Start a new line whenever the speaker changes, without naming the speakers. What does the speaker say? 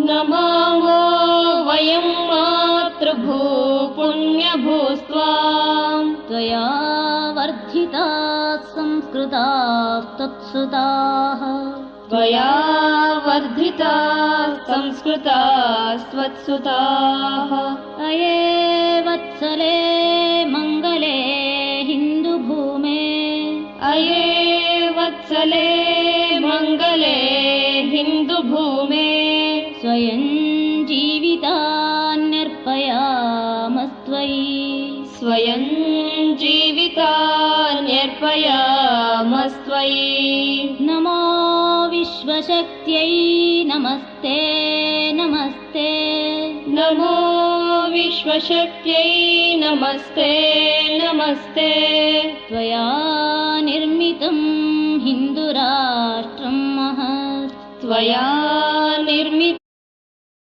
नमामो वयं मातृभूपुण्यभूस्त्वां
त्वया वर्धिताः संस्कृतास्तत्सुताः
त्वया वर्धिताः संस्कृतास्त्वत्सुताः
अये वत्सले मङ्गले हिन्दुभूमे
अये वत्सले मङ्गले हिन्दुभूमे
स्वयं जीवितान्यर्पयामस्त्वयि
स्वयं जीवितान्यर्पयामस्त्वयि
नमो विश्वशक्त्यै नमस्ते नमस्ते
नमो विश्वशक्त्यै नमस्ते नमस्ते
त्वया निर्मितं हिन्दुराष्ट्रं महत्
त्वया निर्मित